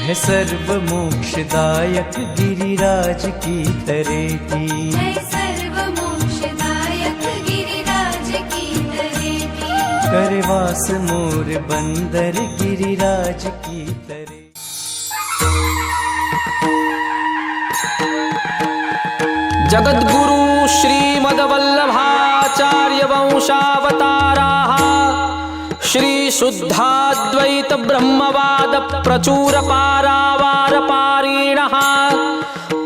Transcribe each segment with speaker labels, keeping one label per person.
Speaker 1: है सर्व मोक्षदायक गिरिराज की तरेटी,
Speaker 2: है सर्व मोक्षदायक गिरिराज की तरेटी।
Speaker 1: करे वास मोर बंदर गिरिराज की तरेटी।
Speaker 3: जगद्गुरु श्रीमद्वल्लभाचार्य वंशावताराः श्री शुद्धाद्वैत ब्रह्मवाद प्रचुर पारावारपारिणः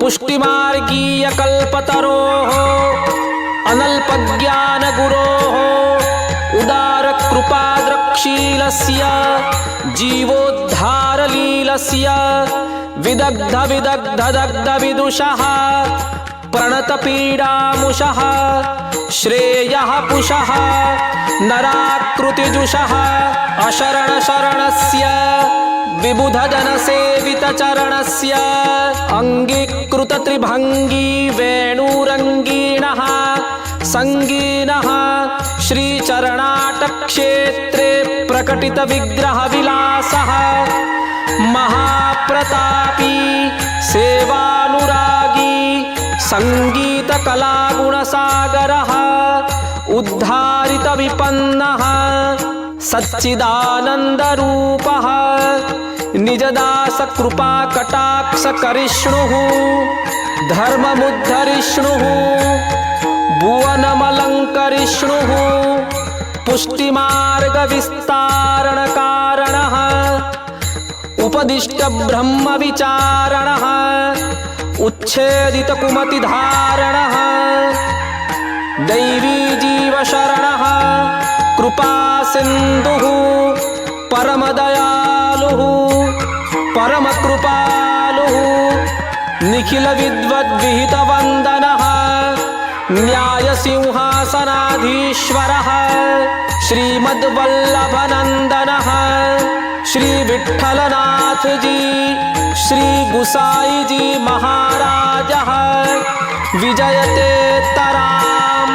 Speaker 3: पुष्टिमार्गीय कल्पतरोः अनल्पज्ञान गुरोः उदार कृपाद्रक्षीलस्य जीवोद्धारलीलस्य विदग्ध विदग्ध दग्ध विदुषः प्रणत पीडामुषः श्रेयः पुषः नराकृतिजुषः अशरण शरणस्य विबुध जन सेवित चरणस्य अंगीकृत त्रिभंगी वेणुरंगीणः संगीनः श्री चरणाट क्षेत्रे प्रकटित विग्रह विलासः महाप्रतापी सेवानुरागी संगीत कला गुणसागरः उद्धारित विपन्नः सच्चिदानंद रूपः निजदास कृपा कटाक्ष करिष्णुः धर्ममुद्धरिष्णुः भुवनमलंकरिष्णुः पुष्टिमार्ग विस्तारण कारणः उपदिष्ट ब्रह्म विचारणः उच्छेदित कुमति धारणः दैवी जीव शरणः कृपा सिंधुः परम दयालुः परम कृपालुः निखिल विद्वद्विहित वंदनः न्याय सिंहासनाधीश्वरः श्रीमद्वल्लभनंदनः श्री विठ्ठलनाथ जी श्री गुसाई जी महाराजः विजयते तराम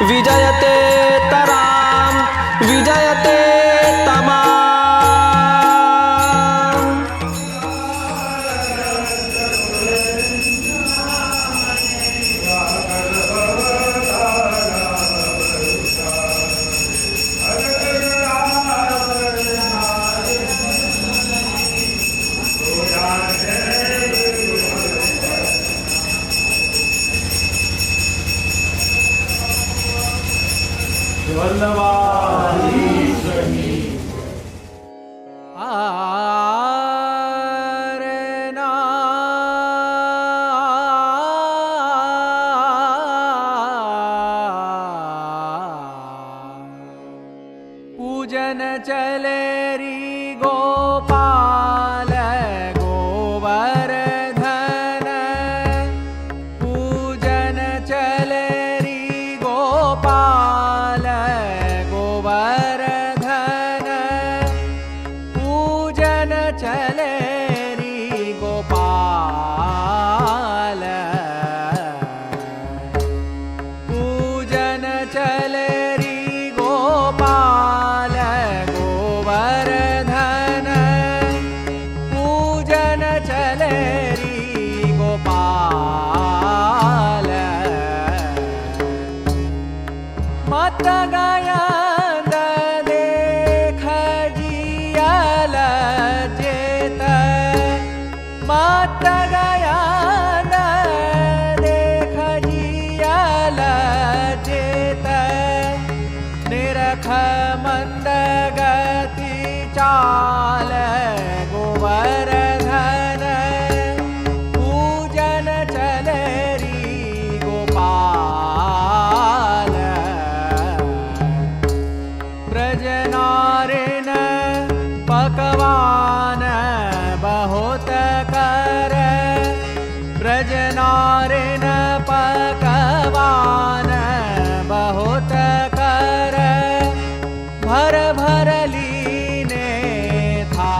Speaker 3: विजयते तराम विजयते तमाम।
Speaker 4: पूजन चले री गोपाल गोवर्धन पूजन चले री गोपाल गोवर्धन पूजन चले री गोपाल पूजन चले री गोपाल गोवर्धन पूजन चले री गोपाल मत गयंद देख जियल जेत मत गयंद देख जियल जेत निरख मंद गति चाल गोवर्धन पूजन चले री गोपाल ब्रजनारिन पकवान बहुत कर ब्रजनारिन पकवान बहुत कर भर भर लीने था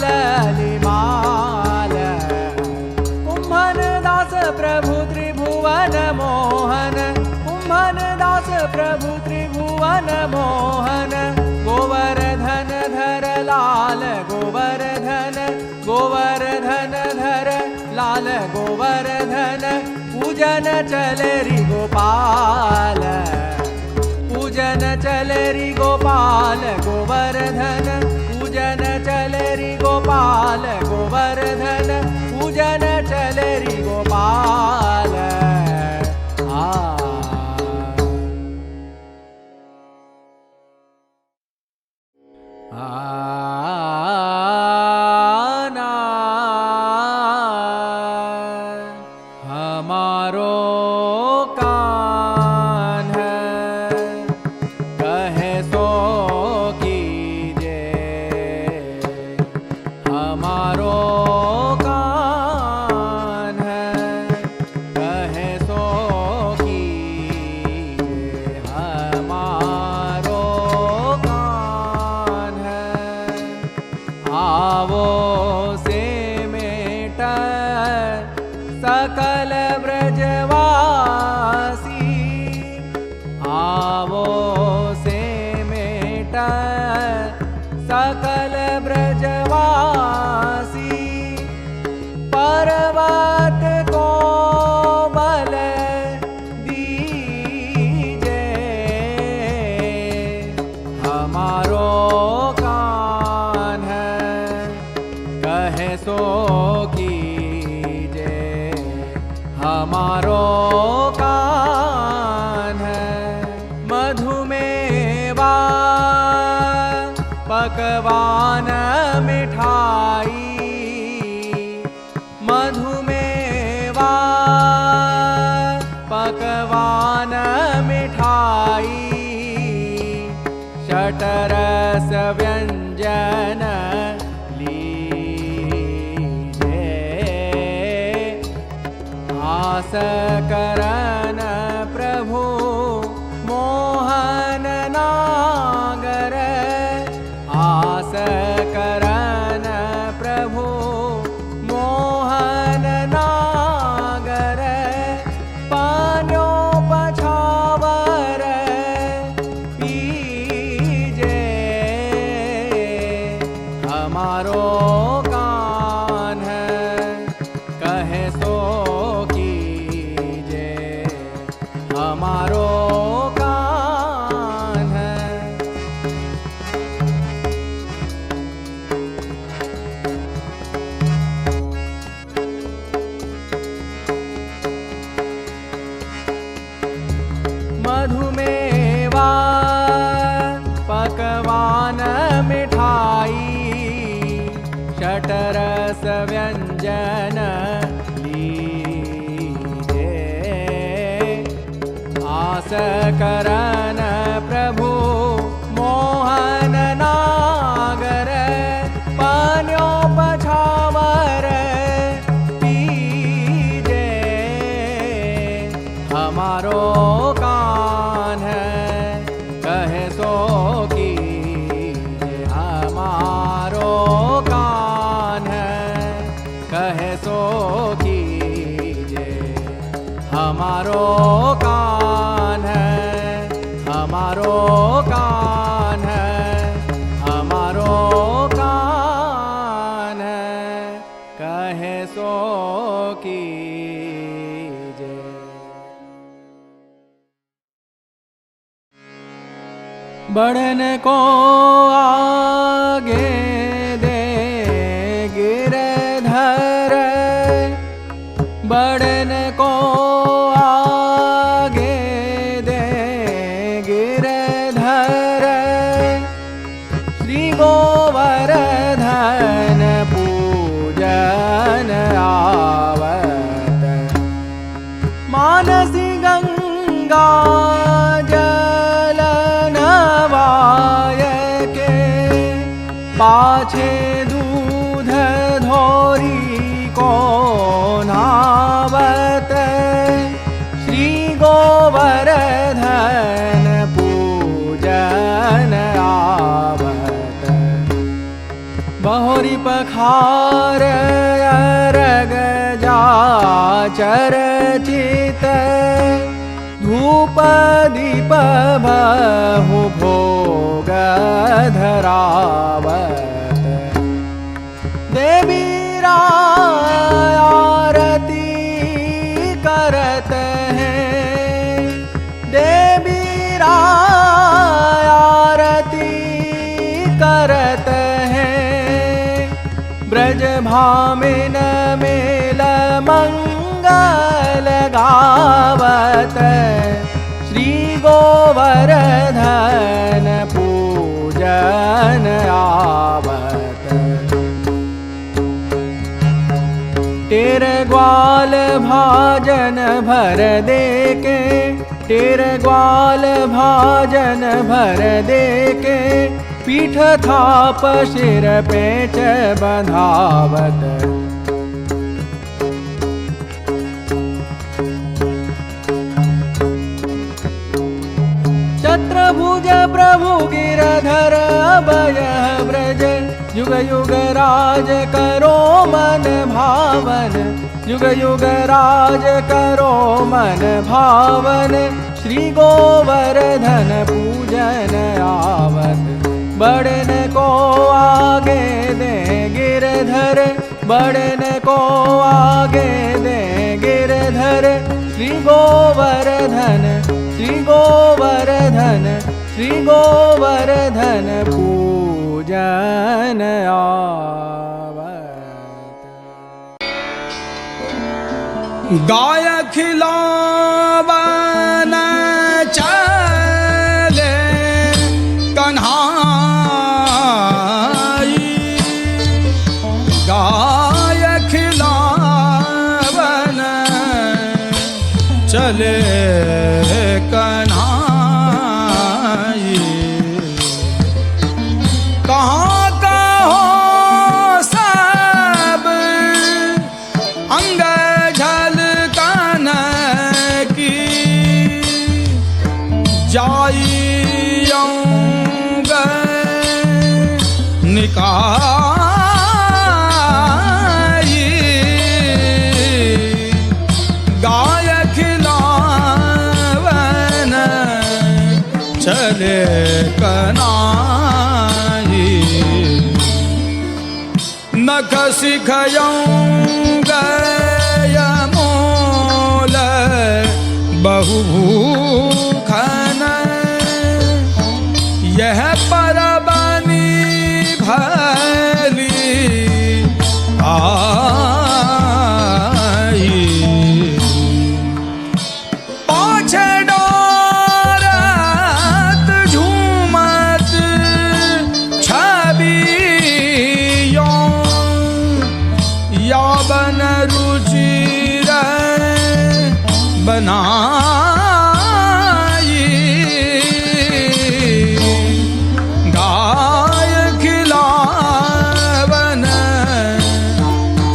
Speaker 4: ललिमाल कुम्भन दास प्रभु त्रिभुवन मोहन कुम्भन दास प्रभु त्रिभुवन मोहन गोवर्धन धर लाल गोवर्धन गोवर्धन धर लाल गोवर्धन पूजन चले रि गोपाल पूजन चले रि गोपाल गोवर्धन पूजन चले रि गोपाल गोवर्धन पूजन चले रि गोपाल हमारो कान कहे सो कीजे हमारो कान कहे सो कीजे हमारो कान आवो से मेटा सकल ब्रजवासी आवो से मेटा सकल ब्रजवासी पर्वत को बल दीजे हमारो कान कहे सो कीजे हमारो कान मधुमेवा पकवान मिठाई मधुमेवा पकवान मिठाई षटरस व्यंजन लीजे आस करन प्रभु मोहन नागर आस करन प्रभु मोहन नागर पान्यो पछावर पीजे हमारो कान कहे सो कीजे हमारो कान मधुमेवा पकवान मिठाई षटरस व्यंजन लीजे आस करन प्रभु मोहन नागर पान्यो पछावर पीजे हमारो कान कहे सो कीजे हमारो कान कहे सो कीजे हमारो कान हमारो कान हमारो कान कहे सो कीजे बढ़न को आगे दे गिरधर बढ़न को आगे दे गिरधर श्री गोवर्धन पूजन आवत मानसी गंगा जल नवाय के पाछे दूध धोरी को नावत चरचित धूप दीप बहु भोग धरावत देवी आरती करत हैं देवी आरती करत हैं ब्रज भामिन मेल मंगल गावत श्री गोवर्धन पूजन आवत टेर ग्वाल भाजन भर देके टेर ग्वाल भाजन भर देके पीठ थाप सिर पेच बंधावत चत्रभुज प्रभु गिरधर अभय ब्रज युग युग राज करो मन भावन युग युग राज करो मन भावन श्री गोवर्धन पूजन आवत बड़न को आगे दे गिरधर बड़न को आगे दे गिरधर श्री गोवर्धन श्री गोवर्धन श्री गोवर्धन पूजन आवत
Speaker 5: गाय खिलावन चले कन्हाई गाय खिलावन चले कन्हाई कहाँ का हो सब अंग झलकन की जाइयोंग निकाई गाय खिलावन चले कनाई नख सिखयोंग यमोल बहुभूखन यह परबनी भली आई पाछे डोरत झूमत छबियों यावन रुचिर बनाई गाय खिलावन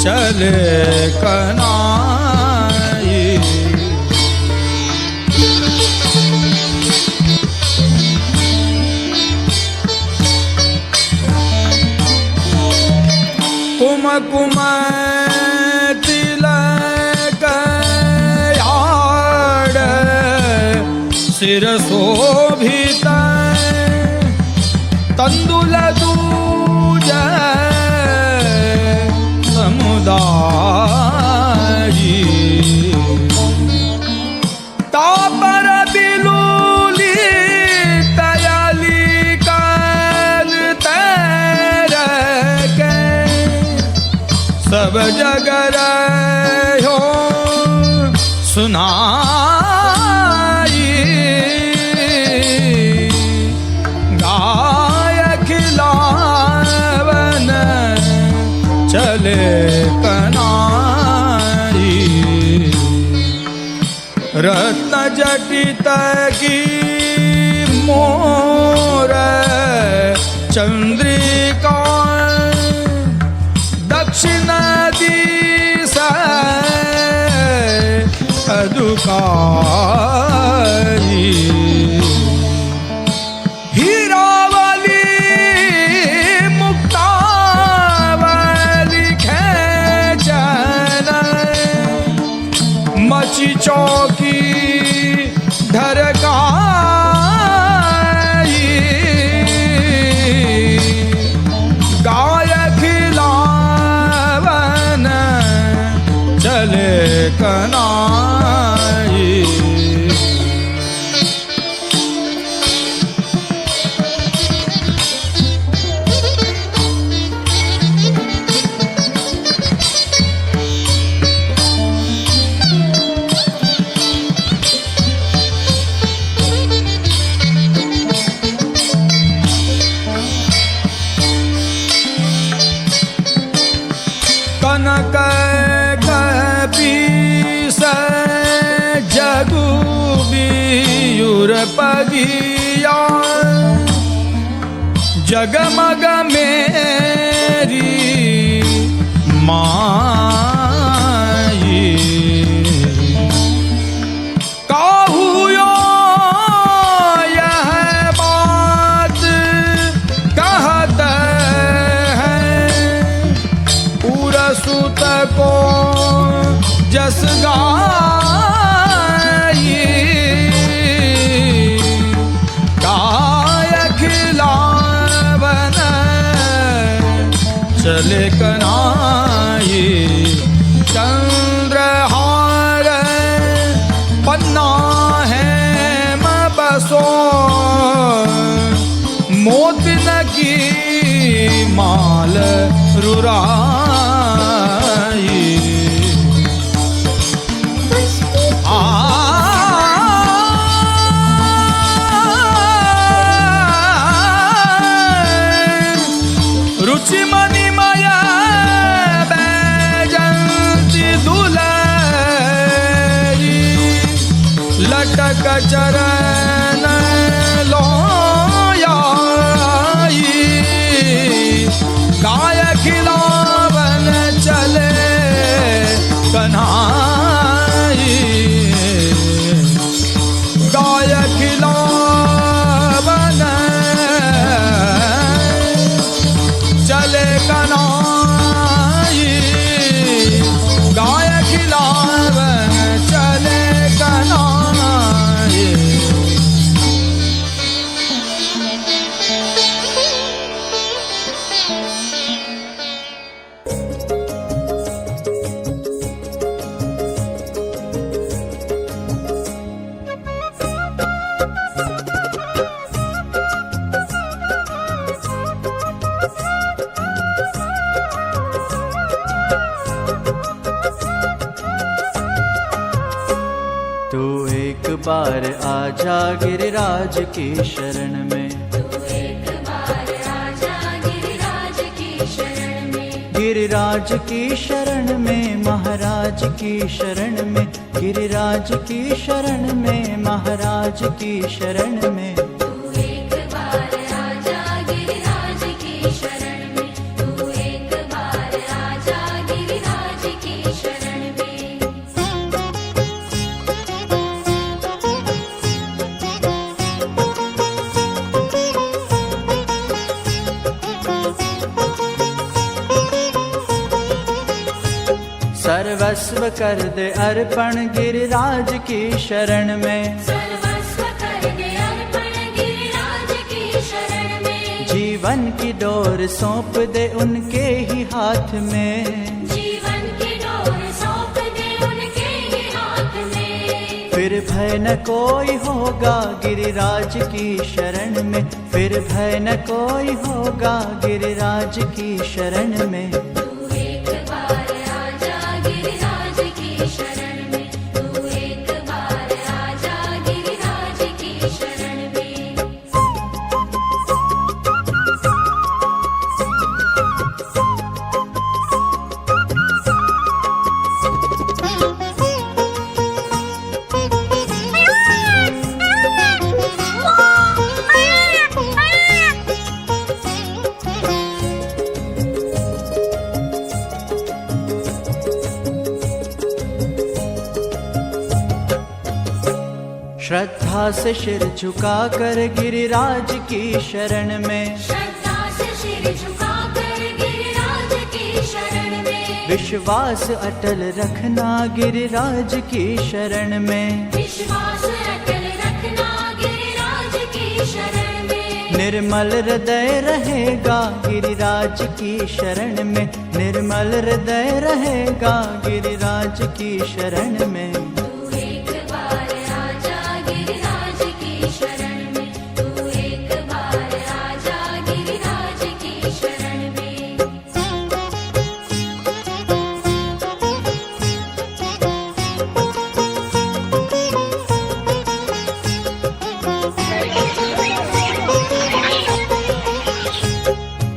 Speaker 5: चले कनाई कुम कुम तिलक याड सिर शोभित तंदुल दूज समुदायी तापर बिलूली तयली काल तैर के सब जग रहो सुनाई गाय खिलावन चले कनाई रत्न जटित की मोर चंद्रिका दक्षिण दिशा अदुकारी हीरावली मुक्तावली खेचन रची चौकी ढरकाई, गाय खिलावन चले कनाई। कनक कपीस जगुबीयुर पगिया, जगमग मेरी माई। काहुयो यह बात कहत सुत को जस गाई, गाय खिलावन चले कनाई। चंद्रहार पन्ना है बसो, मोतिन की माल रुराई। रुचि मणिमय बैजंती दुलरी, लटक चरण लोयाई। गाय खिलावन चले कन्हाई, गाय खिलावन चले कन्हाई, गाय खिलावन चले कन्हाई।
Speaker 1: तू एक बार आजा गिरिराज की शरण में,
Speaker 2: तू एक बार आजा गिरिराज की शरण में,
Speaker 1: गिरिराज की शरण में, महाराज की शरण में, गिरिराज की शरण में, महाराज की शरण में।
Speaker 2: तू एक बार आजा गिरिराज की शरण में, तू एक बार आजा गिरिराज की शरण में।
Speaker 1: सर्वस्व कर दे अर्पण गिरिराज की शरण में,
Speaker 2: सर्वस्व कर दे अर्पण गिरिराज की शरण में,
Speaker 1: जीवन की डोर सौंप दे उनके ही हाथ में,
Speaker 2: जीवन की डोर सौंप दे उनके ही हाथ में।
Speaker 1: फिर भय न कोई होगा गिरिराज की शरण में, फिर भय न कोई होगा गिरिराज की शरण में।
Speaker 2: तू एक बार आजा गिरिराज की शरण में, तू एक बार आजा गिरिराज की शरण में।
Speaker 1: श्रद्धा से सिर झुका कर गिरिराज की शरण में,
Speaker 2: श्रद्धा से सिर झुका कर गिरिराज की शरण में,
Speaker 1: विश्वास अटल रखना गिरिराज की शरण में,
Speaker 2: विश्वास अटल रखना गिरिराज की शरण में।
Speaker 1: निर्मल हृदय रहेगा गिरिराज की शरण में, निर्मल हृदय रहेगा गिरिराज की शरण में।
Speaker 2: तू एक बार आजा गिरिराज की शरण में, तू एक बार आजा गिरिराज की शरण में।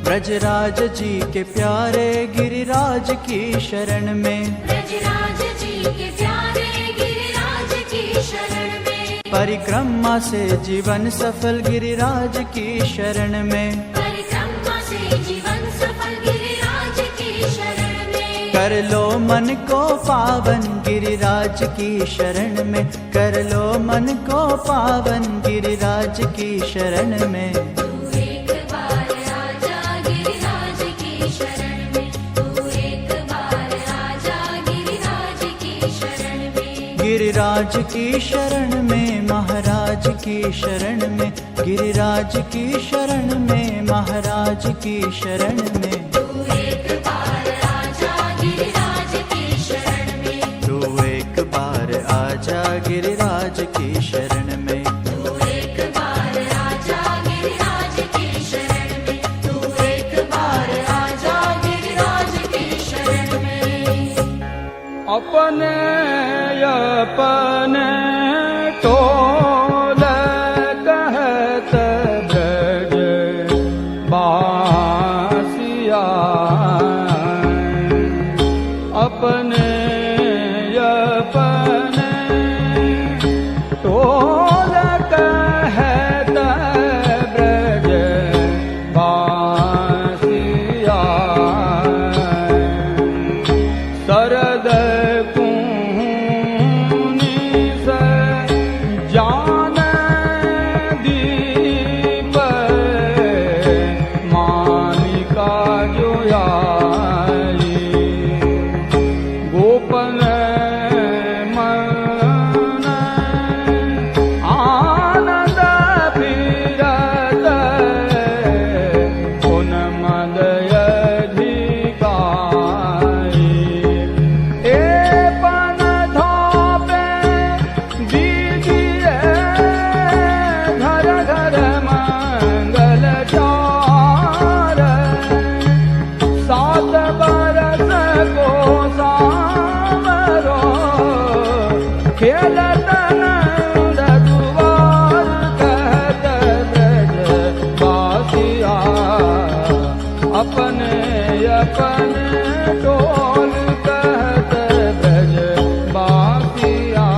Speaker 1: ब्रजराज जी के प्यारे गिरिराज की शरण में,
Speaker 2: ब्रजराज जी के प्यारे गिरिराज की शरण में।
Speaker 1: परिक्रमा से जीवन सफल गिरिराज की शरण में,
Speaker 2: परिक्रमा से जीवन सफल गिरिराज की शरण में।
Speaker 1: कर लो मन को पावन गिरिराज की शरण में, कर लो मन को पावन गिरिराज की शरण में।
Speaker 2: तू एक बार आजा गिरिराज की शरण में, तू एक बार आजा गिरिराज की शरण में।
Speaker 1: गिरिराज की शरण में, महाराज की शरण में, गिरिराज की शरण में, महाराज की शरण में।
Speaker 2: तू एक बार आजा गिरिराज की शरण में,
Speaker 1: तू एक बार आजा गिरिराज की शरण में,
Speaker 2: तू एक बार आजा गिरिराज की शरण में, तू एक बार आजा गिरिराज की शरण में।
Speaker 5: अपने अपने टोल कहत ब्रज बासिया, अपने अपने टोल कहत ब्रज बासिया। शरद कुनी से जान दीप मानिका जो आई, गोपन मन आनंद फिरत पुन मदय धिकारी। पन धोपे दीजिए घर घर मंगल चार, सात बरस को सामरो खेलत नंद दुआर कहत ब्रज बासिया। अपने अपने टोल कहत ब्रज बासिया।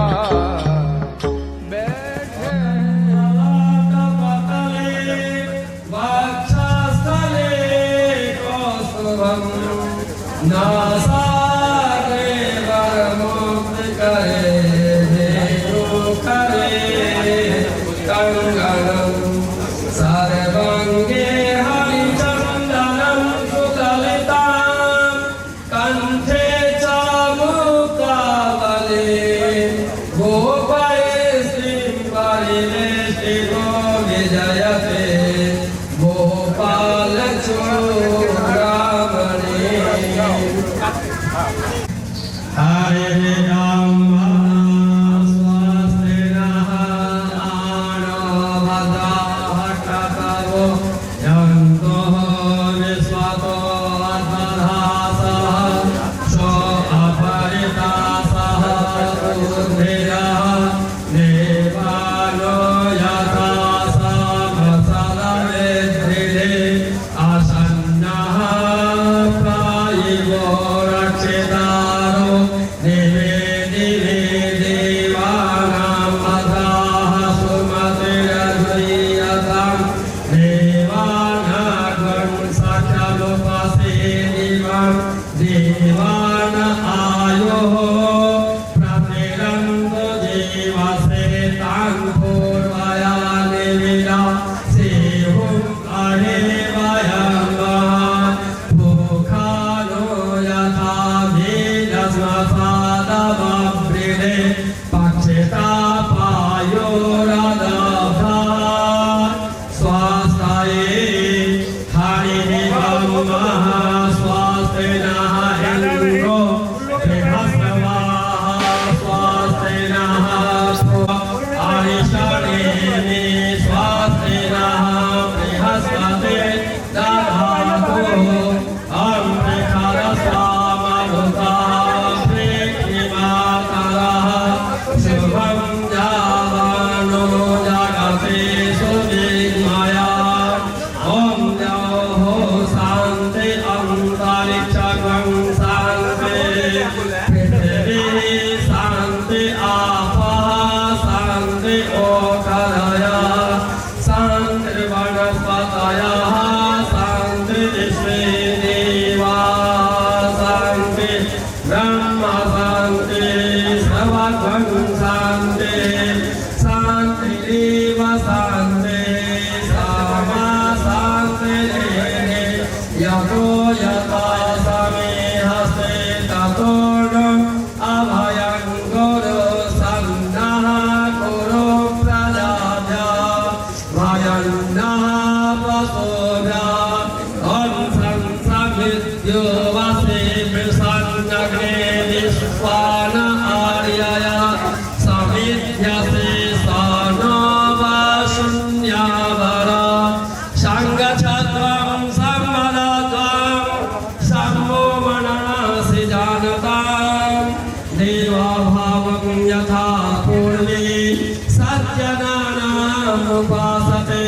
Speaker 5: बैठे
Speaker 6: सर्वंगे हरिचंदनं सुललितां कंठे चामुकावले गोपये श्रीपरिवेष्टितो विजयते गोपाल चूड़ामणि। हरे राम स्वस्ति नः आनो भद्राहटकवो यन्तो विश्वतो अध्वधासः शो अपरितासः बुद्धिरः देवालो यथा समसलमेधिरे आसन्नः प्रायिवो रक्षितारो दिवे रे पक्षता पायोरदभा स्वास्थाये हरिः स्वास्ते नः इन्द्रो बृहस्पतिः स्वास्ते नः अरिष्टनेमि स्वास्ते नः बृहस्पति दधातु अमृतरसामरुतः प्रेक्षिमाकरः शुभं जावानो जगते सुविद्मया ॐ द्यौः शान्ति अन्तरिक्षं शान्ति पृथिवी शान्ति आपः शान्ति ओषधयः शान्तिर्वनस्पतयः शान्तिर्विश्वे देवाः शान्ति ब्रह्म शान्ति सर्वं शान्ति शान्तिरेव शान्ति सामा शान्तिरेव यतो यथा समे हस्ते ततो न अभयं गुरु सन्नः कुरु प्रजाभ्यः भयन्नः पशुभ्यः ॐ संसमिद्यो वसे प्रसन्नग्ने विश्वान आर्यय समिध्यसे सानवशून्यावर सङ्गच्छत्वं सम्मदत्वं सम्भो मनसि जानतां देवाभावं यथा पूर्वे सज्जनानाम् उपासते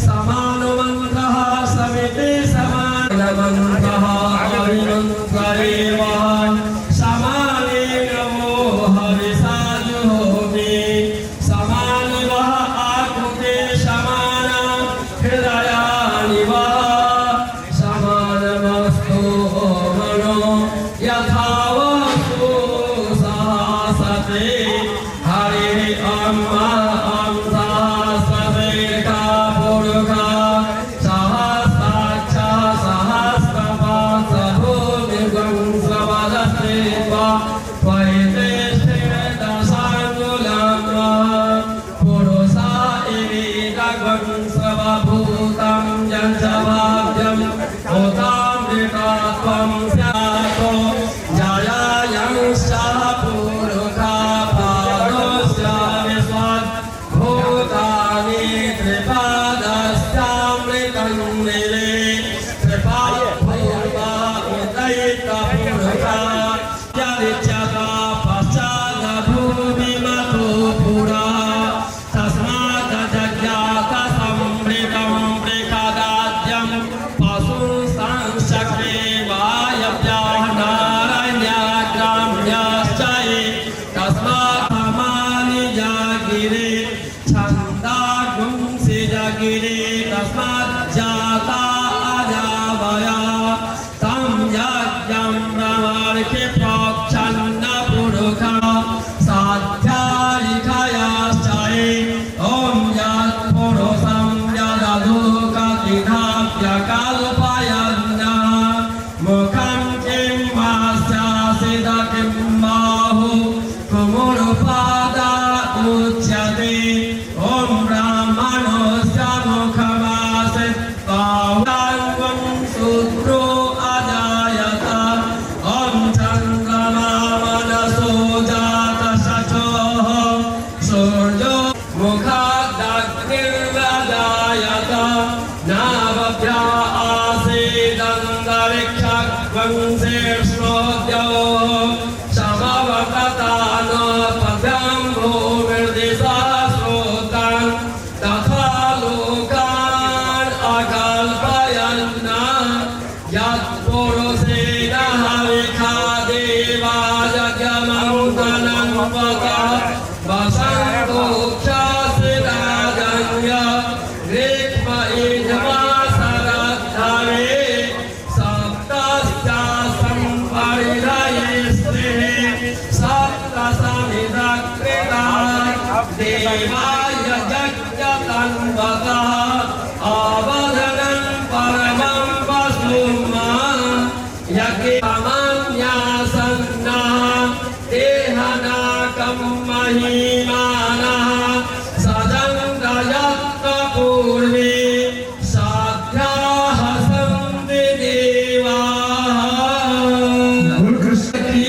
Speaker 6: समानुमन्त्रः समिति समानमन्त्रः हरिमन्त्रेव समानेन वो हविषाजुहोमि समानिवः आकृते समाना हृदयानि वा समानमस्तु मनो यथा वस्तु सहसते हरिः अम्मा सहस्रवेका पुरुषा सहस्राक्ष सहस्रपाद भूमिवंशवदस्ते वा परितेष्ठेन दशाङ्गुलं पुरुषा एवेदवंशवभूतं यञ्चभाव्यं भूतामृतत्वं स्यातो जयायंश्च पुरुषा पादस्य विश्वत् भूतानि त्रिपादस्यामृतं निले त्रिपादपूर्वा उदयितपुरुषा यदिच्छता पश्चादभूमिमतो पुरा तस्मात् जज्ञातसंवृतं प्रेखदाद्यं पशुं संशक्रे वायव्याः नारण्याग्राम्याश्च ये तस्मात् समानि जागिरे छन्दागुंसि जागिरे तस्मात् जाता अजावया तं यज्ञं प्रवर्षे प्रोक्षन्न पुरुषा साध्यायिखयाश्च ये ॐ यत्पुरुषं यदधोकतिधाप्यकल्पयन्नः मुखं किं वास्यासिद किं बाहु कुमुरुपादा उच्यते ॐ ब्राह्मणस्य मुखमासीत् बाहुं शूद्रो अजायत ॐ चन्द्रमा मनसो जातशचोः सूर्यो मुखादग्निर्जायत नाभ्या आसीदन्तरिक्षवंशेष्वोद्योः समवततान पद्भ्यां भूमिर्दिशा श्रोतान् तथा लोकान् अकल्पयन् यत्पुरुषेण हविखा देवा यज्ञमङ्गलं पता वसन्तोक्षासिराजन्य ग्रीष्म इज्मा शरद्धरे सप्तस्यासं परिणयस्ते सप्तसमिदकृता देवाय यज्ञतन्वतः अवधनं परमं वसुमा यज्ञमन्यासन्नः देहनाक महीमानः सदङ्गयत्र पूर्वे साध्याः सन्ति देवाः।
Speaker 7: कृष्ण
Speaker 6: की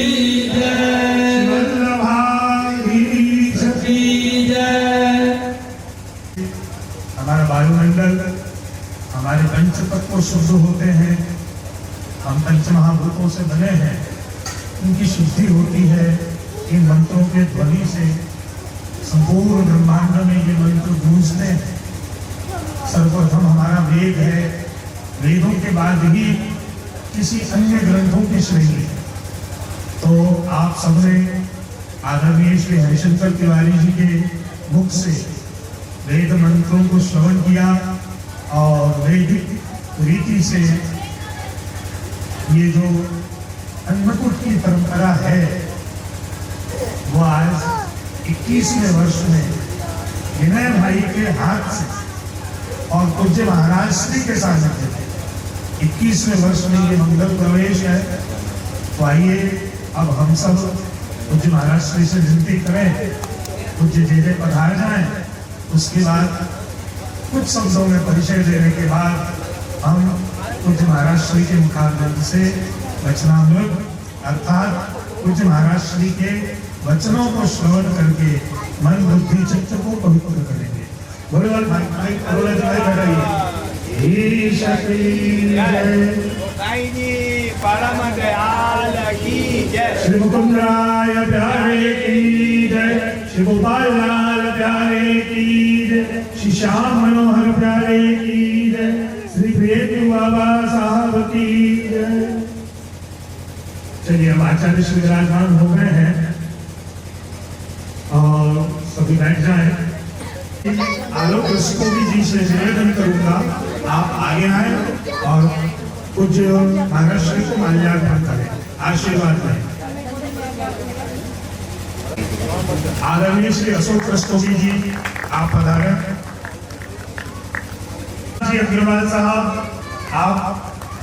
Speaker 6: जय,
Speaker 7: वल्लभाई
Speaker 6: की जय।
Speaker 7: हमारा वायुमंडल, हमारे पंच तत्व शुद्ध होते हैं। हम पंच महाभूतों से बने हैं, उनकी शुद्धि होती है इन मंत्रों के ध्वनि से। संपूर्ण ब्रह्मांड में ये मंत्र गूंजते हैं। सर्वप्रथम हमारा वेद है, वेदों के बाद ही किसी अन्य ग्रंथों की श्रेणी है। तो आप सबने आदरणीय श्री हरिशंकर तिवारी जी के मुख से वेद मंत्रों को श्रवण किया और वैदिक रीति से ये जो अन्नकूट की परंपरा है वो आज 21वें वर्ष में विनय भाई के हाथ से और पूज्य महाराज श्री के सानिध्य में 21वें वर्ष में ये मंगल प्रवेश है। तो आइए अब हम सब पूज्य महाराज श्री से विनती करें, पूज्य जे पधार जाएं। उसके बाद कुछ शब्दों में परिचय देने के बाद हम पूज्य महाराज श्री के मुखारबिंद से वचनामृत अर्थात पूज्य महाराज श्री के वचनों को श्रवण करके मन बुद्धि चित्त को पवित्र करेंगे। बोलो भाई बोलो जय कराइए। हे शक्ति जय,
Speaker 4: परम दयाल की जय।
Speaker 7: श्री मुकुंदराय प्यारे की जय, श्री गोपाल लाल प्यारे की जय, श्री श्याम मनोहर प्यारे की जय, श्री प्रियतु बाबा साहब की जय। चलिए अब आचार्य श्री विराजमान हो गए हैं और सभी बैठ जाएं। आलोक रसकोवी जी से निवेदन करूंगा आप आगे आए और पूज्य महाराज श्री को माल्यार्पण करें, आशीर्वाद दें। आदरणीय श्री अशोक रस्तोगी जी आप पधारें। जी अग्रवाल साहब आप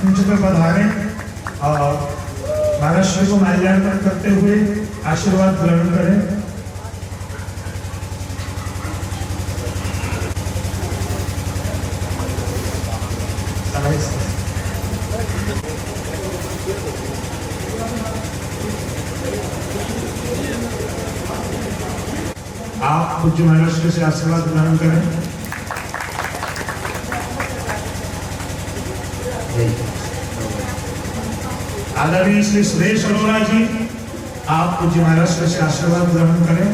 Speaker 7: मंच पर पधारें और महाराज श्री को माल्यार्पण करते हुए आशीर्वाद ग्रहण करें। आप पूज्य महाराज श्री से आशीर्वाद ग्रहण करें। आदरणीय श्री सुरेश अरोड़ा जी आप पूज्य महाराज श्री से आशीर्वाद ग्रहण करें।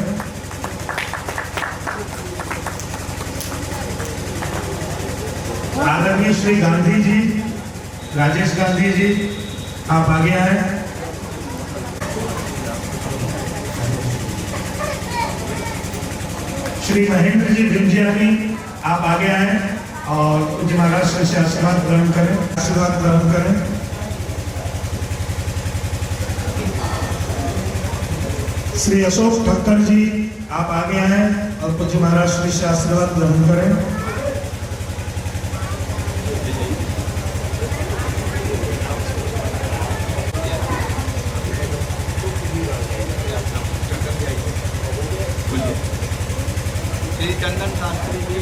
Speaker 7: आदरणीय श्री गांधी जी, राजेश गांधी जी आप आगे आए। श्री महेंद्र जी भिंजियानी आप आगे आए और पूज्य महाराज श्री से आशीर्वाद ग्रहण करें, आशीर्वाद ग्रहण करें। श्री अशोक ठक्कर जी आप आगे आए और पूज्य महाराज श्री से आशीर्वाद ग्रहण करें।
Speaker 4: श्री चंदन शास्त्री जी